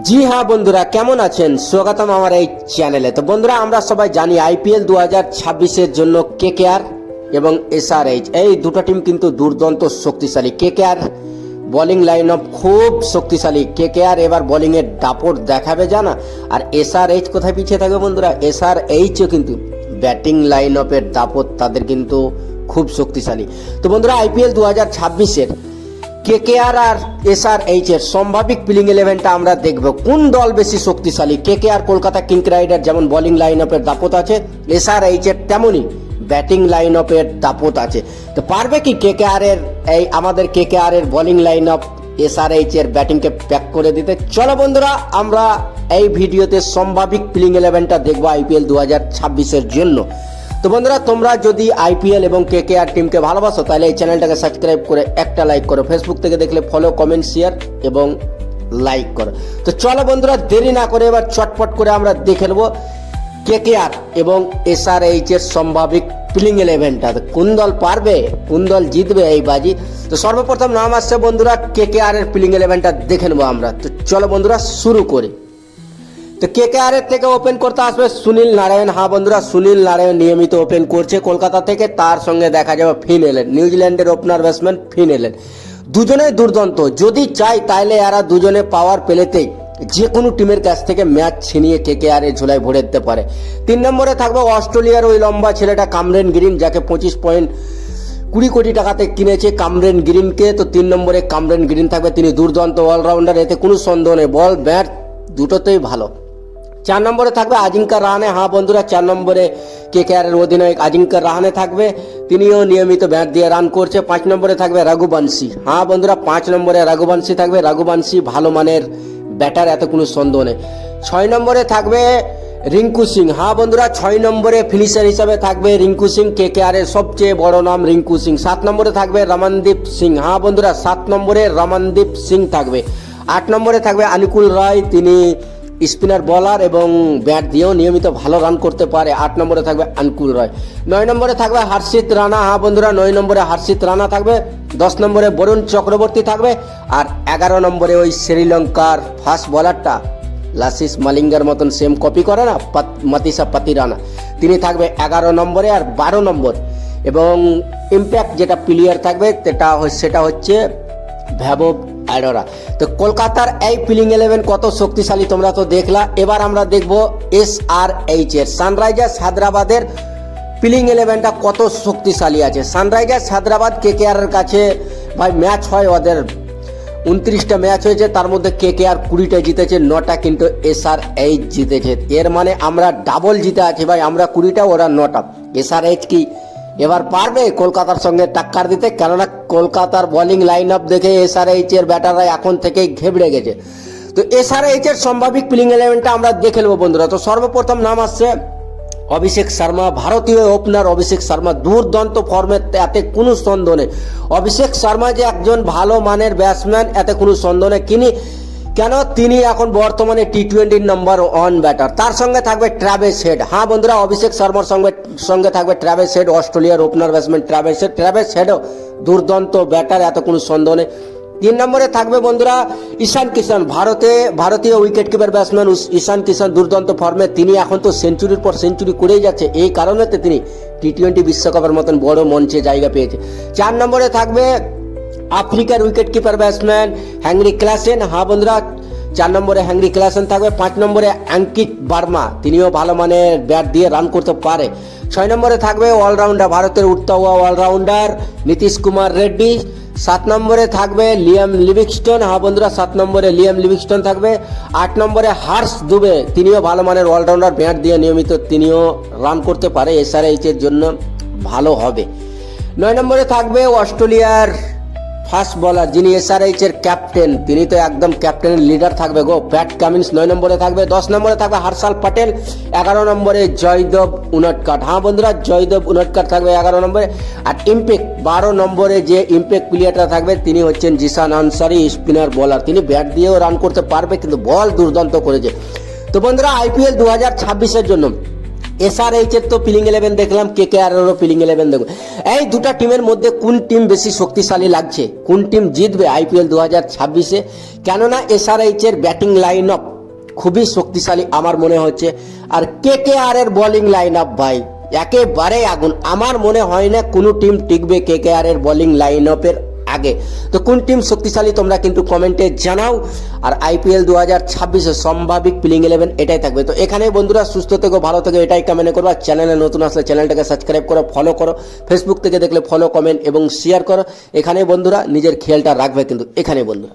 জি হ্যাঁ বন্ধুরা, কেমন আছেন? স্বাগতম আমার এই চ্যানেলে। তো বন্ধুরা, আমরা সবাই জানি আইপিএল 2026-এর জন্য কেকেআর এবং এসআরএইচ এই দুটো টিম কিন্তু দুর্দান্ত শক্তিশালী। কেকেআর বোলিং লাইন আপ খুব শক্তিশালী। কেকেআর এবার বোলিংয়ের দাপট দেখাবে জানা। আর এসআরএইচ কোথায় পিছিয়ে থাকবে বন্ধুরা? এসআরএইচও কিন্তু ব্যাটিং লাইন আপের দাপট তাদের কিন্তু খুব শক্তিশালী। তো বন্ধুরা, আইপিএল 2026-এর কেকেআর আর এসআরএইচ এর সম্ভাবিক প্লেইং 11টা আমরা দেখব। কোন দল বেশি শক্তিশালী? কেকেআর কলকাতা কিং রাইডার যেমন বোলিং লাইন আপের দাপট আছে, এসআরএইচ এর তেমনই ব্যাটিং লাইন আপের দাপট আছে। তো পারবে কি কেকেআর এর আমাদের কেকেআর এর বোলিং লাইন আপ এসআরএইচ এর ব্যাটিংকে প্যাক করে দিতে? চলো বন্ধুরা, আমরা এই ভিডিওতে সম্ভাবিক প্লেইং 11টা দেখবো আইপিএল 2026-এর জন্য। তো বন্ধুরা, তোমরা যদি আইপিএল এবং কেকেআর টিমকে ভালোবাসো তাহলে এই চ্যানেলটাকে সাবস্ক্রাইব করে একটা লাইক করো। ফেসবুক থেকে দেখলে ফলো, কমেন্ট, শেয়ার এবং লাইক করো। তো চলো বন্ধুরা, দেরি না করে এবার চটপট করে আমরা দেখে নেবো কেকেআর এবং এসআরএইচ এর সম্ভাবিক প্লেইং 11টা। কোন দল পারবে, কোন দল জিতবে এই বাজি। তো সর্বপ্রথম নাম আসছে বন্ধুরা কেকেআর এর প্লেইং 11টা দেখে নেবো আমরা। তো চলো বন্ধুরা শুরু করি। তো কেকেআর এর থেকে ওপেন করতে আসবে সুনীল নারায়ণ। হ্যাঁ বন্ধুরা, সুনীল নারায়ণ নিয়মিত ওপেন করছে কলকাতা থেকে। তার সঙ্গে দেখা যাবে ফিন এলেন, নিউজিল্যান্ডের ওপেনার ব্যাটসম্যান ফিন এলেন। দুজনেই দুর্দান্ত। যদি চাই তাহলে এরা দুজনে পাওয়ার পেলেতেই যে কোনো টিমের কাছ থেকে ম্যাচ ছিনিয়ে কেকেআর এর ঝোলায় ভরে দিতে পারে। 3 নম্বরে থাকবে অস্ট্রেলিয়ার ওই লম্বা ছেলেটা কামরেন গ্রিন, যাকে 25.20 কোটি টাকাতে কিনেছে কামরেন গ্রিনকে। তো 3 নম্বরে কামরেন গ্রিন থাকবে। তিনি দুর্দান্ত অলরাউন্ডার, এতে কোনো সন্দেহ নেই। বল ব্যাট দুটোতেই ভালো। 4 নম্বরে থাকবে আজিঙ্কা রাহানে। হ্যাঁ বন্ধুরা, 4 নম্বরে কেকেআর এর অধিনায়ক আজিঙ্কা রাহানে থাকবে। তিনিও নিয়মিত ব্যাট দিয়ে রান করছে। 5 নম্বরে থাকবে রঘুবংশী। হ্যাঁ বন্ধুরা, 5 নম্বরে রঘুবংশী থাকবে। রঘুবংশী ভালো মানের ব্যাটার, এত কোনো সন্দেহ নেই। 6 নম্বরে থাকবে রিঙ্কু সিং। হ্যাঁ বন্ধুরা, 6 নম্বরে ফিনিশার হিসাবে থাকবে রিঙ্কু সিং। কেকেআর এর সবচেয়ে বড় নাম রিঙ্কু সিং। 7 নম্বরে থাকবে রমনদীপ সিং। হ্যাঁ বন্ধুরা, 7 নম্বরে রমনদীপ সিং থাকবে। 8 নম্বরে থাকবে অনুকূল রায়। তিনি স্পিনার বলার এবং ব্যাট দিয়েও নিয়মিত ভালো রান করতে পারে। 8 নম্বরে থাকবে অনুকূল রায়। 9 নম্বরে থাকবে হর্ষিত রানা। হ্যাঁ বন্ধুরা, 9 নম্বরে হর্ষিত রানা থাকবে। 10 নম্বরে বরুণ চক্রবর্তী থাকবে। আর 11 নম্বরে ওই শ্রীলঙ্কার ফাস্ট বলারটা লাসিস মালিঙ্গার মতন সেম কপি করে না, মাতিসা পাতিরানা, তিনি থাকবে 11 নম্বরে। আর 12 নম্বর এবং ইম্প্যাক্ট যেটা প্লেয়ার থাকবে সেটা হচ্ছে ভৈভব অরোরা। তো কলকাতার এই প্লেইং 11 কত শক্তিশালী তোমরা তো দেখলা। এবার আমরা দেখব এসআরএইচ এর, সানরাইজার্স হায়দ্রাবাদের প্লেইং 11টা কত শক্তিশালী আছে। সানরাইজার্স হায়দ্রাবাদ কেকেআর এর কাছে ভাই ম্যাচ হয়, ওদের 29টা ম্যাচ হয়েছে, তার মধ্যে কেকেআর 20টা জিতেছে, 9টা কিন্তু এসআরএইচ জিতেছে। এর মানে আমরা ডাবল জিতে আছি ভাই, আমরা 20টা, ওরা 9টা। এসআরএইচ কি এবার পারবে কলকাতার সঙ্গে টাক্কার দিতে? কেননা কলকাতার বোলিং লাইন আপ দেখে এসআরএইচ এর ব্যাটাররা এখন থেকেই ঘেবড়ে গেছে। তো এসআরএইচ এর সম্ভাবিক প্লেইং 11টা আমরা দেখে নেবো বন্ধুরা। তো সর্বপ্রথম নাম আসছে অভিষেক শর্মা, ভারতীয় ওপেনার অভিষেক শর্মা দুর্দান্ত ফর্মে, এতে কোনো সন্দেহ নেই। অভিষেক শর্মা যে একজন ভালো মানের ব্যাটসম্যান, এতে কোনো সন্দেহ নেই। তিনি এখন বর্তমানে টি20 নম্বর 1 ব্যাটার। তার সঙ্গে থাকবে ট্রাভিস হেড। হ্যাঁ বন্ধুরা, অভিষেক শর্মার সঙ্গে থাকবে ট্রাভিস হেড, অস্ট্রেলিয়ার ওপেনার ব্যাটসম্যান ট্রাভিস হেডও দুর্দান্ত ব্যাটার, এত কোনো সন্দেহ নেই। 3 নম্বরে থাকবে বন্ধুরা ঈশান কিষান, ভারতীয় উইকেট কিপার ব্যাটসম্যান ঈশান কিষান দুর্দান্ত ফর্মে। তিনি এখন তো সেঞ্চুরির পর সেঞ্চুরি করেই যাচ্ছে, এই কারণেতে তিনি টি20 বিশ্বকাপের মতন বড় মঞ্চে জায়গা পেয়েছে। 4 নম্বরে থাকবে আফ্রিকার wicket keeper batsman Henry Klaasen. হ্যাঁ বন্ধুরা, 4 নম্বরে হেনরি ক্লাসেন থাকবে। 5 নম্বরে অঙ্কিত বার্মা, তিনিও ভালো মানের ব্যাট দিয়ে রান করতে পারে। 6 নম্বরে থাকবে অলরাউন্ডার, ভারতের উঠতা হওয়া অলরাউন্ডার নীতিশ কুমার রেড্ডি। 7 নম্বরে থাকবে লিয়াম লিভিংস্টন। হ্যাঁ বন্ধুরা, 7 নম্বরে লিয়াম লিভিংস্টন থাকবে। 8 নম্বরে হর্ষ দুবে, তিনিও ভালো মানের অলরাউন্ডার, ব্যাট দিয়ে নিয়মিত তিনিও রান করতে পারে, এসআরএইচ এর জন্য ভালো হবে। 9 নম্বরে থাকবে অস্ট্রেলিয়ার ফাস্ট বলার, যিনি এসআরএইচ এর ক্যাপ্টেন, তিনি তো একদম ক্যাপ্টেনের লিডার থাকবে গো, প্যাট কামিন্স 9 নম্বরে থাকবে। 10 নম্বরে থাকবে হর্ষাল প্যাটেল। 11 নম্বরে জয়দেব উনটকাট। হ্যাঁ বন্ধুরা, জয়দেব উনটকাট থাকবে 11 নম্বরে। আর ইম্প্যাক্ট 12 নম্বরে যে ইম্প্যাক্ট প্লেয়ারটা থাকবে তিনি হচ্ছেন জিসান আনসারি, স্পিনার বলার। তিনি ব্যাট দিয়েও রান করতে পারবে, কিন্তু বল দুর্দান্ত করেছে। তো বন্ধুরা, আইপিএল 2026-এর জন্য SRH এর তো প্লেইং 11 দেখলাম, KKR এরও প্লেইং 11 দেখব। এই দুটা টিমের মধ্যে কোন টিম বেশি শক্তিশালী লাগছে, কোন টিম জিতবে IPL 2026-এ? কেননা SRH এর ব্যাটিং লাইন আপ খুবই শক্তিশালী আমার মনে হচ্ছে, আর KKR এর বোলিং লাইন আপ ভাই একেবারে আগুন। আমার মনে হয় না কোনো টিম টিকবে KKR এর বোলিং লাইন আপের আগে। তো কোন টিম শক্তিশালী তোমরা কিন্তু কমেন্টে জানাও। আর IPL 2026-এ সম্ভাবিক প্লেইং 11 এটাই থাকবে। তো এখানে বন্ধুরা সুস্থ থেকো, ভালো থেকো, এটাই কামনা করবো। আর চ্যানেলে নতুন আসলে চ্যানেলটাকে সাবস্ক্রাইব করো, ফলো করো, ফেসবুক থেকে দেখলে ফলো, কমেন্ট এবং শেয়ার করো। এখানে বন্ধুরা নিজের খেয়ালটা রাখবে কিন্তু এখানে বন্ধুরা।